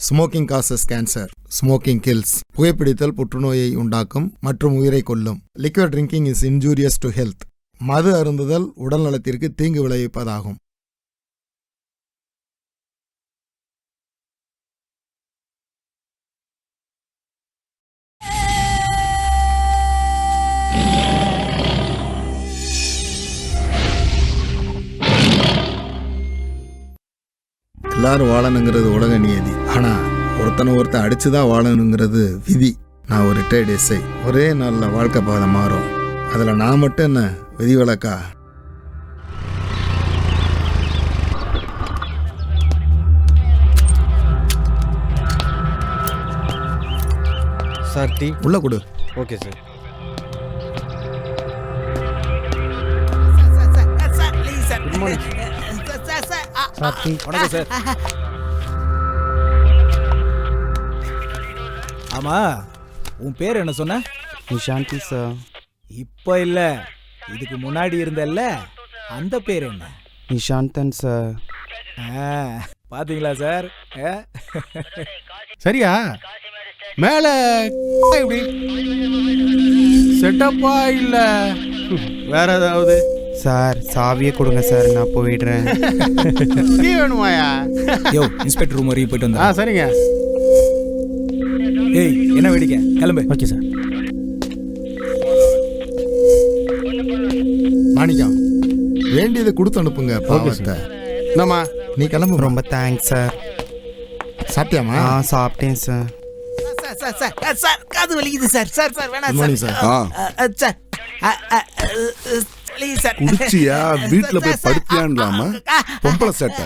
Smoking causes cancer, smoking kills. புகைப்பிடித்தல் புற்றுநோயை உண்டாக்கும் மற்றும் உயிரை கொல்லும். Liquid drinking is injurious to health. மது அருந்துதல் உடல் நலத்திற்கு தீங்கு விளைவிப்பதாகும். எல்லாரும் வாழணுங்கிறது உலக நியதி. ஆனால் ஒருத்தன் அடிச்சுதான் வாழணுங்கிறது விதி. நான் ஒரு ரிட்டையர்டு எஸ்ஐ. ஒரே நாளில் வாழ்க்கை பாதை மாறும். அதில் நான் மட்டும் என்ன விதிவிலக்கா? சார் டீ உள்ள கொடு. Okay sir. Good morning sir. Tea. வணக்கம் சார். ஆமா, உன் பேர் என்ன சொன்ன? நிஷாந்தி சார். இப்போ இல்ல, இதுக்கு முன்னாடி இருந்தல்ல, அந்த பேர் என்ன? நிஷாந்தன் சார். பாத்தீங்களா சார்? சரியா? மேல எப்படி செட்டப்பா இல்ல வேற ஏதாவது? சார் சாவியை கொடுங்க சார், நான் போயிடுறேன். டீ வேணுமாயா? யோ, இன்ஸ்பெக்டர் ரூம் வரையும் போயிட்டு வந்தா. சரிங்க. ஏய், என்ன வேடிக்கை? கிளம்பு. Okay sir. மாணிக்கம், வேண்டியதை கொடுத்து அனுப்புங்க. பாவத்தை. என்னம்மா நீ கிளம்பு. ரொம்ப தேங்க்ஸ் சார். சாப்பிட்டியாமா? சாப்பிட்டேன் சார். சார் காது வலிக்குது சார். சார் சார் வேணாம் சார். Sir please sir. குடிச்சியா? வீட்டுல போய் படுத்தியான்லாமா? பொம்பளை சட்டை.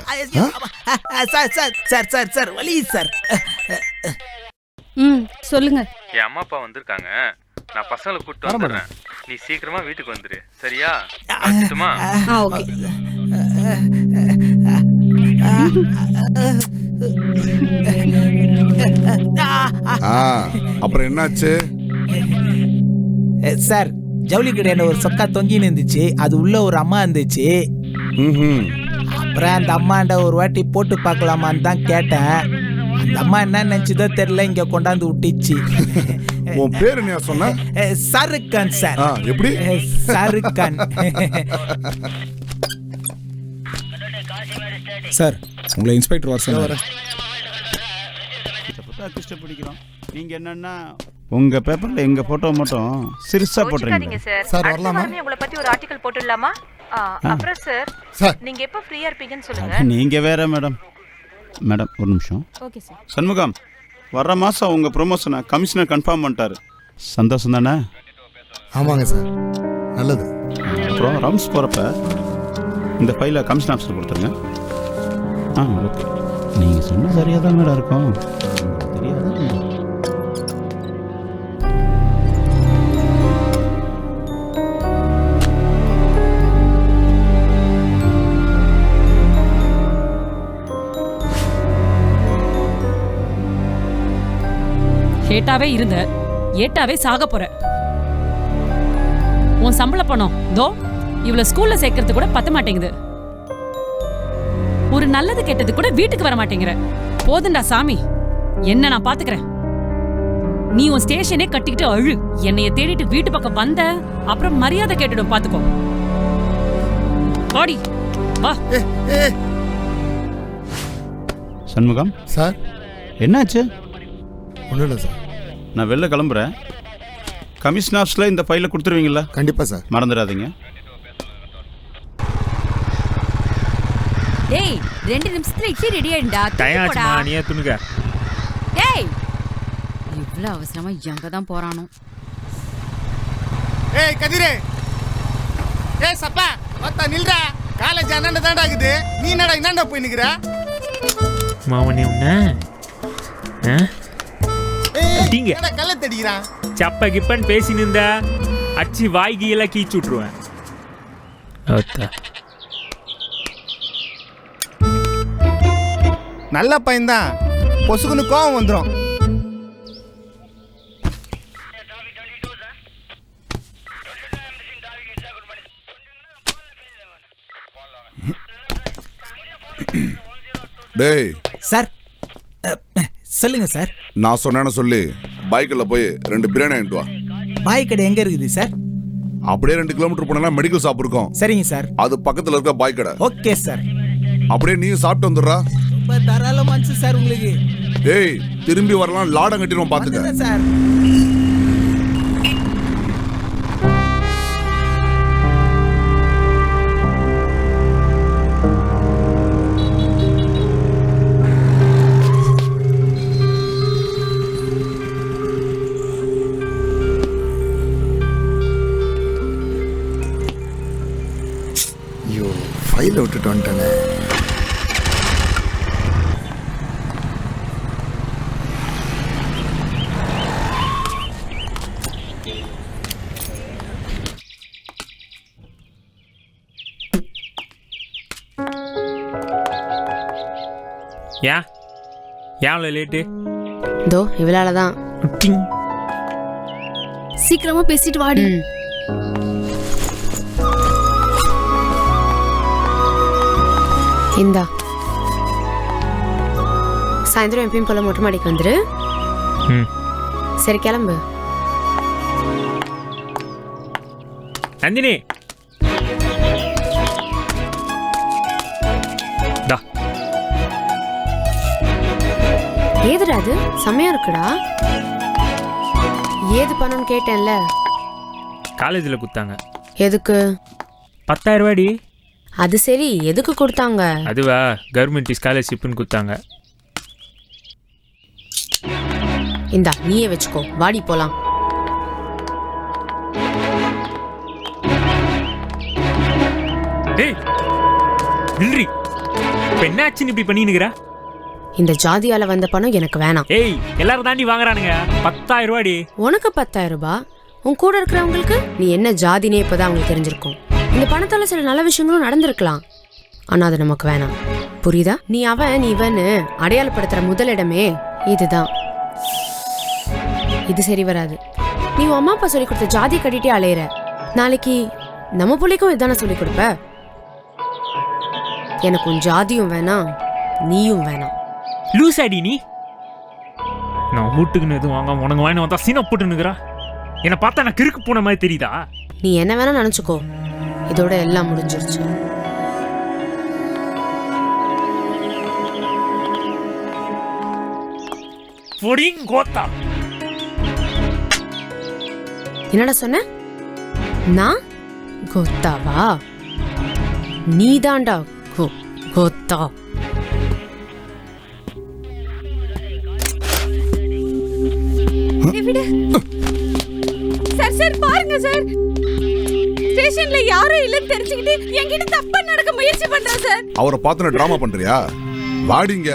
Sir sir sir sir sir வலி சார். சொல்லுங்க. என் அம்மா அப்பா வந்திருக்காங்க. நான் பசங்களை கூப்பிட்டு வந்துடுறேன். நீ சீக்கிரமா வீட்டுக்கு வந்துரு. சரியா? வச்சுட்டுமா? ஓகே. அப்புறம் என்னாச்சு சார்? ஜவுளி கடையில ஒரு சொக்கா தொங்கின்னு இருந்துச்சு. அது உள்ள ஒரு அம்மா இருந்துச்சு. அப்புறம் அந்த அம்மாண்ட ஒரு வாட்டி போட்டு பார்க்கலாமான்னு தான் கேட்டேன். அந்த அம்மா என்ன நினைச்சதோ தெரியல, இங்க கொண்டாந்து விட்டுச்சு. உன் பேர் என்ன சொன்ன? ஷாருக் கான் சார். எப்படி? ஷாருக் கான். சார், உங்களை இன்ஸ்பெக்டர் வர சொன்னாரு. கஷ்டப்படிக்கிறோம். நீங்க என்னன்னா உங்க பேப்பர்ல எங்க போட்டோ மட்டும் சிறுசா போட்டுறீங்க சார். வரலாமா? உங்களை பத்தி ஒரு ஆர்டிகல் போட்டுடலாமா? அப்புறம் சார், நீங்க எப்ப ஃப்ரீயா இருப்பீங்கன்னு சொல்லுங்க. நீங்க வேற மேடம். மேடம் ஒரு நிமிஷம். Okay sir. சண்முகம், வர்ற மாசம் உங்க ப்ரொமோஷனை கமிஷனர் கன்ஃபார்ம் பண்ணிட்டாரு. சந்தோஷம் தானே? ஆமாங்க சார், நல்லது. அப்புறம் ரவுண்ட்ஸ் போறப்ப இந்த ஃபைலை கமிஷன் ஆஃபீஸர் கொடுத்துருங்க. ஓகே. நீங்க சொன்ன சரியா தான் மேடம் இருக்கும். தெரியாது. ஏட்டாவே இருந்த ஏட்டாவே சாக போற. உன் சம்பள பணம் தோ இவ்வளவு ஸ்கூல்ல சேர்க்கறது கூட பத்த மாட்டேங்குது. ஒரு நல்லது கெட்டது கூட வீட்டுக்கு வர மாட்டேங்கிற. போதுண்டா சாமி, என்ன நான் பாத்துக்கிறேன். நீ உன் ஸ்டேஷனே கட்டிக்கிட்டு அழு. என்னைய தேடிட்டு வீட்டு பக்கம் வந்த அப்புறம் மரியாதை கேட்டுடும். பாத்துக்கோ. பாடி வா. சண்முகம் சார். என்னாச்சு? ஒன்றும் இல்லை சார். நான் வெளில கிளம்புறேன். கமிஷன் ஆஃபீஸில் இந்த ஃபைலை கொடுத்துருவீங்களா? கண்டிப்பாக சார். மறந்துடாதீங்க. டேய், 2 நிமிஷத்துல இட்லி ரெடி ஆயிடுடா. தயாச்சுமா, நீயே துணுங்க. டேய், இவ்வளவு அவசரமா எங்க தான் போறானோ? ஏய் கதிரே, ஏய் சப்பா, மத்த நில்றா. காலேஜ் அண்ணன் தான்டா இருக்குது. நீ என்னடா இன்னாண்டா போய் நிக்கிற? மாமனே உன்ன ஏய் என்னடா கல்ல தடிக்குறான்? சப்ப கிப்பன் பேசி நின்ற அச்சி வாய்க்கு எல்லாம் கீச்சு விட்டுருவேன். நல்ல பையன்தான், பொசுக்குன்னு கோவம் வந்துடும். டேய் சார் சொல்லுங்க சார். நான் சொன்னேன்னு சொல்லி பைக்கில் போய் 2 பிரியாணி வாங்கிட்டு வா. பாய் கடை எங்க இருக்குது சார்? அப்படியே 2 கிலோமீட்டர் போனா மெடிக்கல் ஷாப் இருக்கும். சரிங்க சார். அது பக்கத்துல இருக்க பாய் கடை. Okay sir. அப்படியே நீயும் சாப்பிட்டு வந்துடுறா. ரொம்ப தாராள மனசு சார் உங்களுக்கு. ஏய், திரும்பி வரலாம், லாடம் கட்டிடுவோம், பாத்துக்க வந்துடுறேன் சார். ஐயோ, ஃபைலை விட்டுட்டு வந்துட்டேனே. ஏன் அவ்வளோ லேட்டு? தோ இவளால தான். சீக்கிரமா பேசிட்டு வாடி. இந்தா, சாயந்தரம் எப்பயும் போல மொட்டை மாடிக்கு வந்துரு. சரி, கிளம்பு. நந்தினி, ஏதுடா அது? செம்மையா இருக்குடா. ஏது பண்ணணும்னு கேட்டேன்ல. காலேஜில் கொடுத்தாங்க. எதுக்கு? 10,000 ரூபாடி. அது சரி, எதுக்கு கொடுத்தாங்க? அதுவா, கவர்மெண்ட் ஸ்காலர்ஷிப்னு கொடுத்தாங்க. இந்தா, நீயே வச்சுக்கோ. வாடி போலாம். டேய் நில்றி, இப்போ என்னாச்சுன்னு இப்படி பண்ணினுக்கிற? இந்த ஜாதியால வந்த பணம் எனக்கு வேணாம். ஏய், எல்லாரும் தாண்டி வாங்குறானுங்க. 10,000 ரூபாடி. உனக்கு 10,000 ரூபாய், உன் கூட இருக்கிறவங்களுக்கு நீ என்ன ஜாதினே இப்பதான் அவங்களுக்கு தெரிஞ்சிருக்கும். இந்த பணத்தால சில நல்ல விஷயங்களும் நடந்திருக்கலாம், ஆனா அது நமக்கு வேணாம். புரியுதா? நீ அவன், நீ இவன்னு அடையாளப்படுத்துற முதலிடமே இதுதான். இது சரி வராது. நீ உன் அம்மா அப்பா சொல்லி கொடுத்த ஜாதியை கட்டிட்டே அலையிற. நாளைக்கு நம்ம பிள்ளைக்கும் இதுதானே சொல்லி கொடுப்ப. எனக்கு உன் ஜாதியும் வேணாம், நீயும் வேணாம். லூஸ் ஆடி நீ. நான் வீட்டுக்குன்னு எதுவும் வாங்க உனக்கு வாங்கி வந்தா சீனா போட்டுனுக்குறா. என்னை பார்த்தா நான் கிறுக்கு போன மாதிரி தெரியுதா? நீ என்ன வேணா நினைச்சுக்கோ, இதோட எல்லாம் முடிஞ்சிருச்சு. என்னடா சொன்ன? நான் கோத்தாவா? நீதாண்டா கோத்தா. சார் பாருங்க சார், ஸ்டேஷன்ல யாரும் இல்லன்னு தெரிஞ்சுக்கிட்டு என்கிட்ட தப்பா நடக்க முயற்சி பண்றா சார். அவரை பார்த்து டிராமா பண்றியா? வாடிங்க.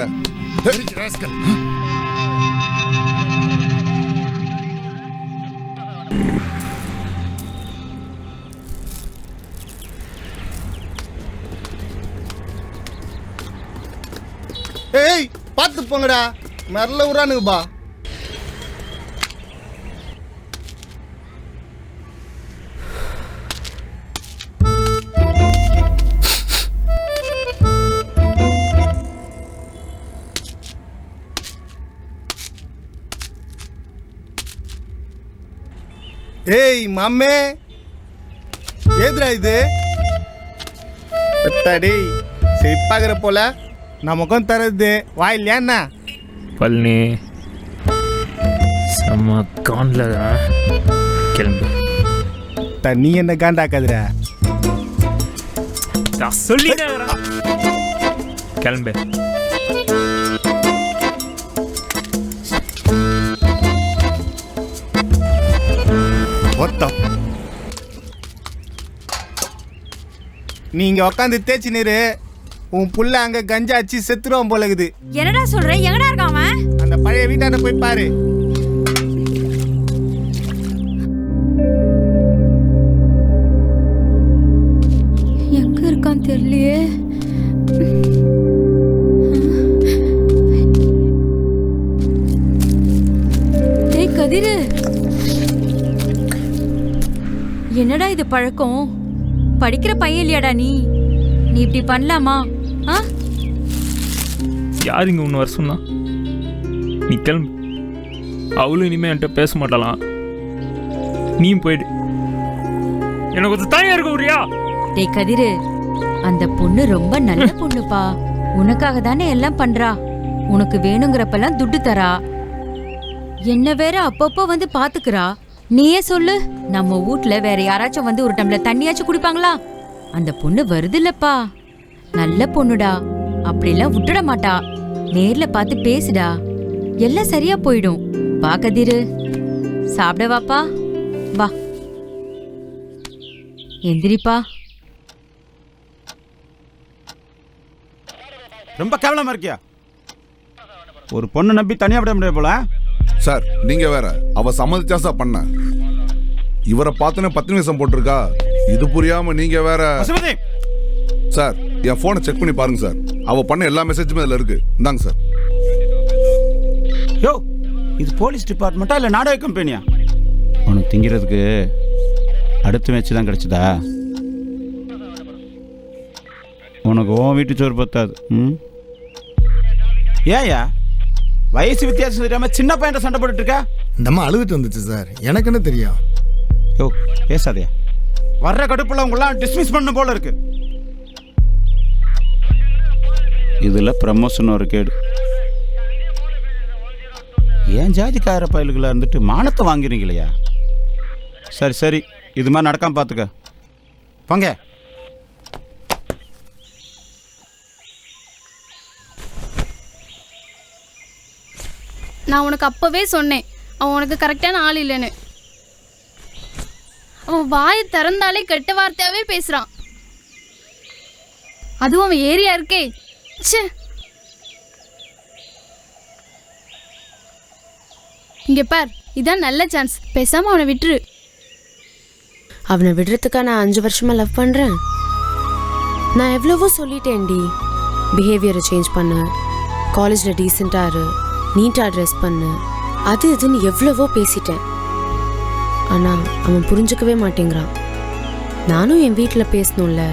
ஏய், பார்த்து போங்கடா, மரல உரானுங்கப்பா. ஏய் மாமே, ஏதுடா இது? டேய், சிரிப்பாகிற போல நமக்கும் தருது வாயில் ஏன்னா பழனி செம்ம கான்ல கிளம்பு. தண்ணி என்ன காண்டாக்காதுற சொல்லி கிளம்பு. நீங்க உக்காந்து தேய்ச்சி நீரு, உன் புள்ள அங்க கஞ்சா அச்சு செத்துருவான் போலகுது. என்னடா சொல்ற? எங்கடா இருக்கான் அவன்? அந்த பழைய வீட்டாண்ட போய் பாரு. எங்க இருக்கான் தெரியலையே. டேய் கதிரு, என்னடா இது பழக்கம்? படிக்கிற பையன் இல்லையாடா நீ? நீ இப்படி பண்ணலாமா? யார் இங்க ஒன்று வர சொன்னா? நீ கிளம்பு. அவளும் இனிமே என்கிட்ட பேச மாட்டலாம். நீயும் போயிடு. எனக்கு கொஞ்சம் தனியா இருக்க முடியா? டேய் கதிரு, அந்த பொண்ணு ரொம்ப நல்ல பொண்ணுப்பா. உனக்காக தானே எல்லாம் பண்றா. உனக்கு வேணுங்கிறப்பெல்லாம் துட்டு தரா. என்ன வேற அப்பப்போ வந்து பாத்துக்கிறா. நீயே சொல்லு, நம்ம வீட்ல வேற யாராச்சும் வந்து ஒரு டம்ளர் தண்ணியாச்சும் குடிப்பாங்களா? அந்த பொண்ணு வருதுல்லப்பா, நல்ல பொண்ணுடா. அப்படிலாம் விட்டுட மாட்டா. நேர்ல பார்த்து பேசுடா, எல்லாம் சரியா போயிடும். வா கதிரு, சாப்பிட வாப்பா. வா எந்திரிப்பா. ரொம்ப கேவலமா இருக்கியா? ஒரு பொண்ணு நம்பி தனியா விட முடியாது போல. சார் நீங்க வேற, அவ சம்மதிச்சா சார் பண்ண. இவரை பார்த்தனே 10 நிமிஷம் போட்டிருக்கா. இது புரியாம நீங்க வேற. பசுமதி, சார் என் போனை செக் பண்ணி பாருங்க சார். அவ பண்ண எல்லா மெசேஜுமே அதுல இருக்கு. இந்தாங்க சார். யோ, இது போலீஸ் டிபார்ட்மெண்ட்டா இல்ல நாடக கம்பெனியா? உனக்கு திங்கிறதுக்கு அடுத்து வச்சு தான் கிடைச்சதா? உனக்கு உன் வீட்டு சோறு பத்தாது. ஏயா வயசு வித்தியாசம் தெரியாம சின்ன பையன் சண்டை போட்டுட்டு இருக்க? இந்த அம்மா அழுதுட்டு வந்துச்சு சார், எனக்கு என்ன தெரியும்? யோ பேசாதே, வர்ற கடுப்புல உங்களாம் டிஸ்மிஸ் பண்ண போல இருக்கு. இதுல ப்ரமோஷன் ஒரு கேடு. ஏன் ஜாதிக்கார பயல்களா இருந்துட்டு மானத்தை வாங்குறீங்களையா? சரி சரி, இது மாதிரி நடக்காம பார்த்துக்க. வாங்க. நான் உனக்கு அப்பவே சொன்னேன், அவன் உனக்கு கரெக்டான ஆள் இல்லைன்னு. அவன் வாயை திறந்தாலே கெட்ட வார்த்தையாவே பேசுறான். அதுவும் அவன் ஏரியா இருக்கே. ச்சே, இங்க பார், இதான் நல்ல சான்ஸ். பேசாம அவனை விட்டுரு. அவனை விடுறதுக்கா நான் 5 வருஷமா லவ் பண்றேன்? நான் எவ்வளவோ சொல்லிட்டேன்டி. பிஹேவியரை சேஞ்ச் பண்ணு, காலேஜில் டீசெண்டாக இரு, நீட்டாக ட்ரெஸ் பண்ணு, அது இதுன்னு எவ்வளவோ பேசிட்டேன். ஆனால் அவன் புரிஞ்சுக்கவே மாட்டேங்கிறான். நானும் என் வீட்டில் பேசணும்ல.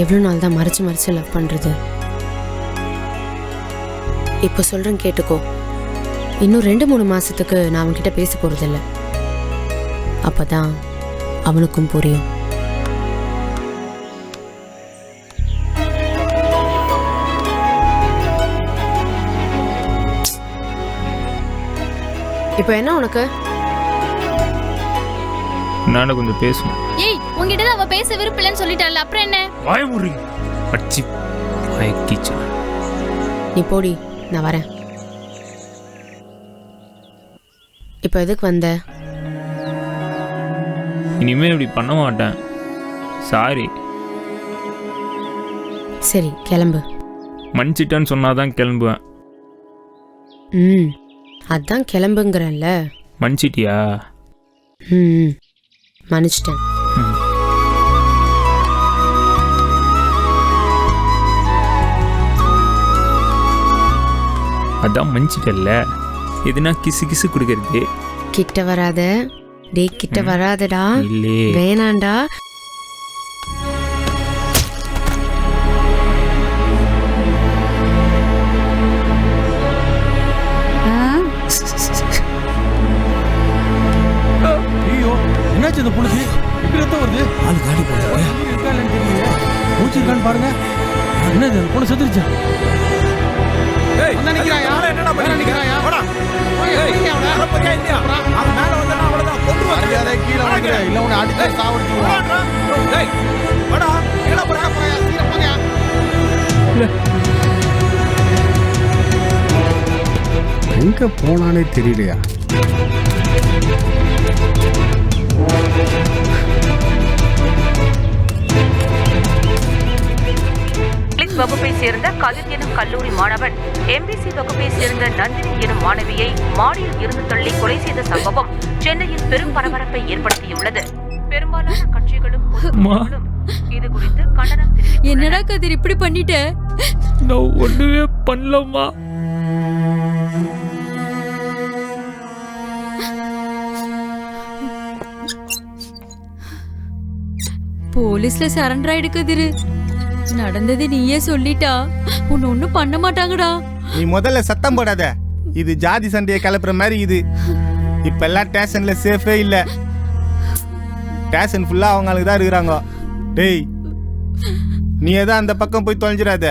எவ்வளோ நாள் தான் மறைச்சு மறைச்சு லவ் பண்ணுறது? இப்போ சொல்கிறேன் கேட்டுக்கோ. இன்னும் 2-3 மாதத்துக்கு நான் அவன்கிட்ட பேச போகிறதில்ல. அப்போ தான் அவனுக்கும் புரியும். இப்போ என்ன உனக்கு? நான் கொஞ்சம் பேசணும். ஏய், உங்ககிட்ட தான் அவ பேச விருப்பலன்னு சொல்லிட்டால, அப்புறம் என்ன? வாய மூடுறீங்க. அச்சி வாய கீச்சா. நீ போடி, நான் வரேன். இப்போ எதுக்கு வந்த? இனிமே இப்படி பண்ண மாட்டேன். சாரி. சரி கிளம்பு. மன்னிச்சிட்டேன்னு சொன்னாதான் கிளம்புவேன். அதான் கிளம்புங்கிறல்ல. மன்னிச்சிட்டியா? மன்னிச்சிட்டேன். அதான் மன்னிச்சிட்டல்ல. எதுனா கிசு கிசு கொடுக்கறது. கிட்ட வராத டே, கிட்ட வராதடா. இல்லே வேணாண்டா. என்னாச்சு இந்த பொண்ணுக்கு? இப்படி ரத்தம் வருது. ஆளு காடி போடுறாங்க. மூச்சு இருக்கான்னு பாருங்க. என்னது அந்த பொண்ணு செத்துருச்சா? ஏய், என்ன நிக்கறாயா? என்னடா பண்ணி நிக்கறாயா? போடா. ஏய், அவன பக்கே இல்லையா? அவன் மேல வந்தனா அவ்வளவுதான் கொன்றுவாங்க. மரியாதை கீழ வைங்கடா, இல்ல உன்னை அடிச்சு சாவடிச்சுடுவான். டேய், போடா. கீழ போடா. கீழ போங்க. எங்க போனானே தெரியலையா? வகுப்பை சேர்ந்த கதிர் எனும் கல்லூரி மாணவன் MBC வகுப்பை சேர்ந்த நந்தினி எனும் மாணவியை மாடியில் இருந்து தள்ளி கொலை செய்த சம்பவம் சென்னையில் பெரும் பரபரப்பை ஏற்படுத்தியுள்ளது. பெரும்பாலான கட்சிகளும் பொதுமக்களும் இது குறித்து கண்டனம் தெரிவித்துள்ளனர். என்னடா கதிர் இப்படி பண்ணிட்ட? நான் ஒண்ணுமே பண்ணலம்மா. போலீஸ்ல சரண்டர் ஆயிடு கதிரு. நடந்தது நீயே சொல்லிட்டா உன்னை ஒண்ணும் பண்ண மாட்டாங்கடா. நீ முதல்ல சத்தம் போடாத. இது ஜாதி சண்டையை கிளப்புற மாதிரி இது. இப்பெல்லாம் ஸ்டேஷன்ல சேஃபே இல்லை. ஸ்டேஷன் ஃபுல்லாக அவங்களுக்கு தான் இருக்கிறாங்க. டேய், நீ எதாவது அந்த பக்கம் போய் தொலைஞ்சிடாத.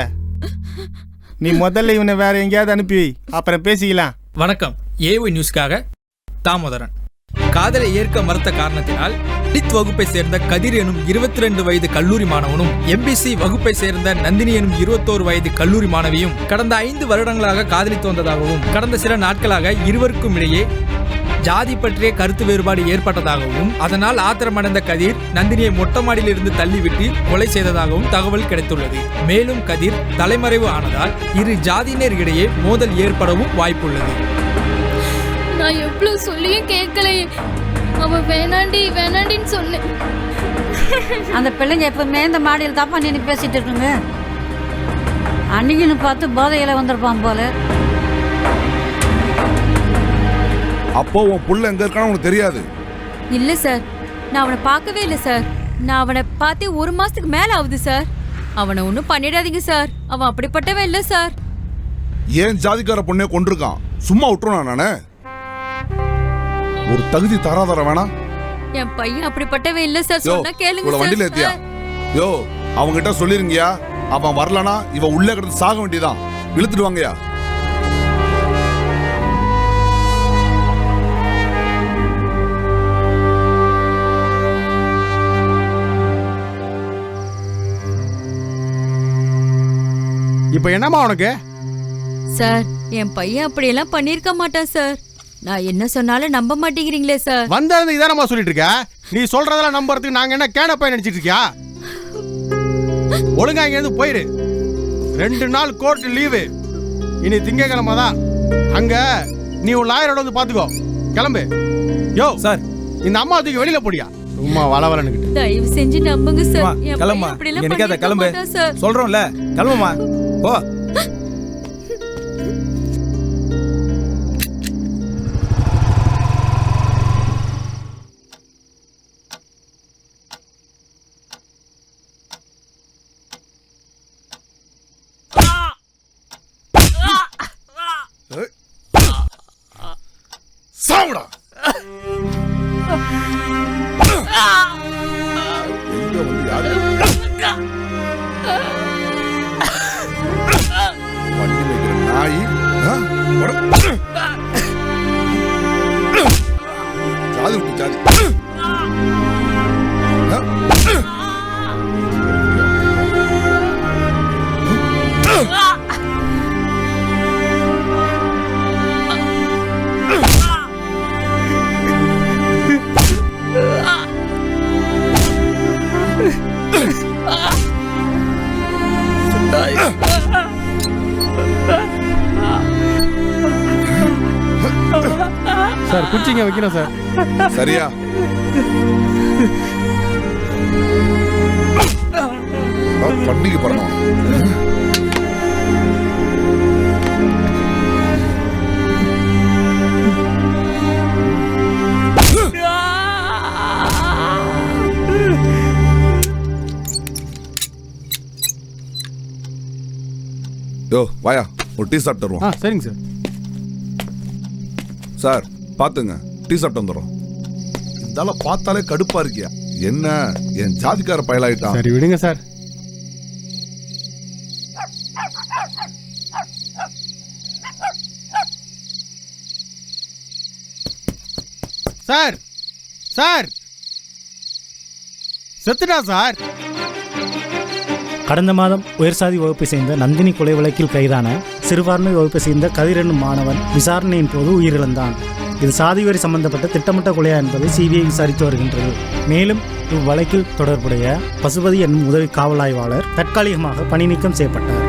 நீ முதல்ல இவனை வேற எங்கேயாவது அனுப்பி வை, அப்புறம் பேசிக்கலாம். வணக்கம். ஏஒய் நியூஸ்க்காக தாமோதரன். காதலை ஏற்க மறுத்த காரணத்தினால் டித் வகுப்பை சேர்ந்த கதிர் எனும் 22 வயது கல்லூரி மாணவனும் எம்பிசி வகுப்பை சேர்ந்த நந்தினி எனும் 21 வயது கல்லூரி மாணவியும் கடந்த 5 வருடங்களாக காதலித்து வந்ததாகவும் கடந்த சில நாட்களாக இருவருக்கும் இடையே ஜாதி பற்றிய கருத்து வேறுபாடு ஏற்பட்டதாகவும் அதனால் ஆத்திரமடைந்த கதிர் நந்தினியை மொட்டை மாடியிலிருந்து தள்ளிவிட்டு கொலை செய்ததாகவும் தகவல் கிடைத்துள்ளது. மேலும் கதிர் தலைமறைவு ஆனதால் இரு ஜாதியினரிடையே மோதல் ஏற்படவும் வாய்ப்புள்ளது. நான் எவ்வளவு சொல்லியும் கேட்கலையே. அவ வேணாண்டின்னு சொன்னேன். அந்த பிள்ளைங்க எப்பவுமே இந்த மாடியில் தாப்பா நின்று பேசிட்டு இருக்குங்க. அன்னைக்குன்னு பார்த்து போதையில வந்திருப்பான் போல. அப்போ உன் புள்ள எங்க இருக்கான்னு உனக்கு தெரியாது? இல்ல சார், நான் அவனை பார்க்கவே இல்லை சார். நான் அவனை பார்த்தே 1 மாசத்துக்கு மேல ஆகுது சார். அவனை ஒன்றும் பண்ணிடாதீங்க சார். அவன் அப்படிப்பட்டவன் இல்லை சார். ஏன் ஜாதிக்கார பொண்ணே கொண்டிருக்கான்? சும்மா விட்டுருவான் நானே? ஒரு தகுதி தராதர வேணா? என் பையன் அப்படிப்பட்டவன் இல்ல சார். சொன்னா கேளுங்க சார். வண்டியில ஏத்தியா? யோ, அவங்க கிட்ட சொல்லிருங்கயா. அவன் வரலனா இவ உள்ளே கிடந்து சாக வேண்டியதான். இழுத்துட்டு வாங்கயா. இப்போ என்னம்மா உனக்கு? சார், என் பையன் அப்படியெல்லாம் பண்ணிருக்க மாட்டான் சார். நான் என்ன சொன்னாலும் நம்ப மாட்டேங்கிறீங்களே சார். வந்திருந்து இதானம்மா சொல்லிட்டு இருக்க? நீ சொல்றதெல்லாம் நம்புறதுக்கு நாங்க என்ன கேன பையன் நினைச்சிட்டு இருக்கியா? ஒழுங்கா இங்க இருந்து போயிரு. 2 நாள் கோர்ட் லீவு. இனி திங்கக்கிழமை தான். அங்க நீ உன் லாயரோட வந்து பாத்துக்கோ. கிளம்பு. யோ சார், இந்த அம்மா தூக்கி வெளியில போடியா. சும்மா வளவலன்னு. தயவு செஞ்சு நம்புங்க சார். கிளம்புமா. எனக்காத கிளம்பு. சொல்றோம்ல, கிளம்புமா. போ. சாவுடா. எங்க வந்து யாரு வண்டி வைக்கிற நாய்? ஜாதி விட்டு ஜாதி. சார், குச்சிங்க வைக்கணும் சார். சரியா? பண்டிகை படணும். யோ வாயா, ஒரு டீ சாப்பிட்டு வருவோம். சரிங்க சார். சார் பாத்துங்க, டீ சாப்பிட்டு வந்துடுறோம். இதெல்லாம் பார்த்தாலே கடுப்பா இருக்கியா? என்ன என் ஜாதிக்கார பயலாயிட்டான். சரி விடுங்க சார். சார் சார், செத்துட்டா சார். கடந்த மாதம் உயர் சாதி வகுப்பை சேர்ந்த நந்தினி கொலை வழக்கில் கைதான சிறுபான்மை வகுப்பை சேர்ந்த கதிர் என்னும் மாணவன் விசாரணையின் போது உயிரிழந்தான். இது சாதிவரி சம்பந்தப்பட்ட திட்டமிட்ட கொலையா என்பதை சிபிஐ விசாரித்து வருகின்றது. மேலும் இவ்வழக்கில் தொடர்புடைய பசுபதி என்னும் உதவி காவல் ஆய்வாளர் தற்காலிகமாக பணி நீக்கம் செய்யப்பட்டார்.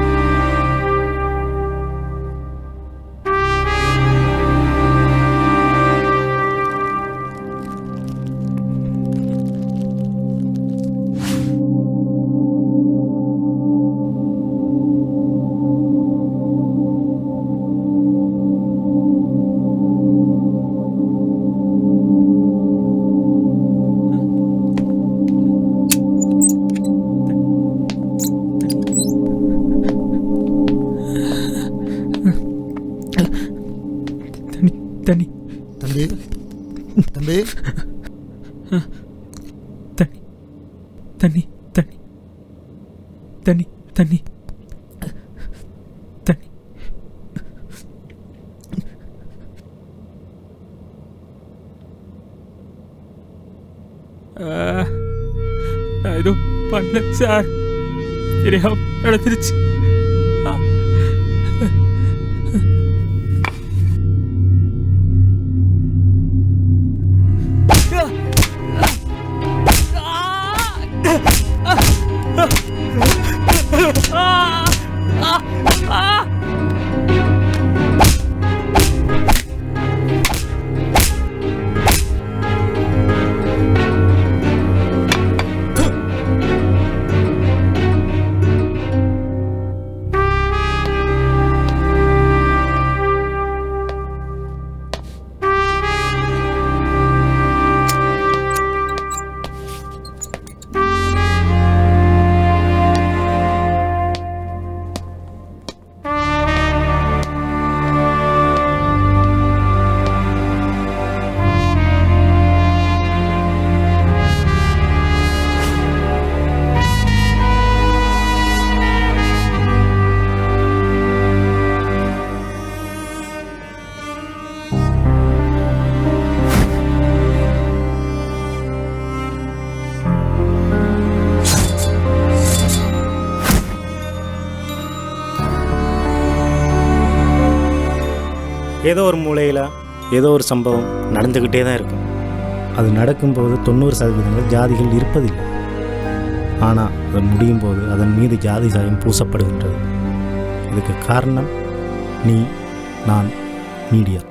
தண்ணி தம்பி தம்பி தண்ணி தண்ணி தண்ணி தண்ணி தண்ணி தண்ணி நான் ஏதோ பண்ண சார் தெரியாம நடந்துருச்சு ஏதோ ஒரு மூலையில் ஏதோ ஒரு சம்பவம் நடந்துக்கிட்டே தான் இருக்கும். அது நடக்கும்போது 90% ஜாதிகள் இருப்பதில்லை. ஆனால் அது முடியும் போது அதன் மீது ஜாதி சாயம் பூசப்படுகின்றது. இதுக்கு காரணம் நீ, நான், மீடியா.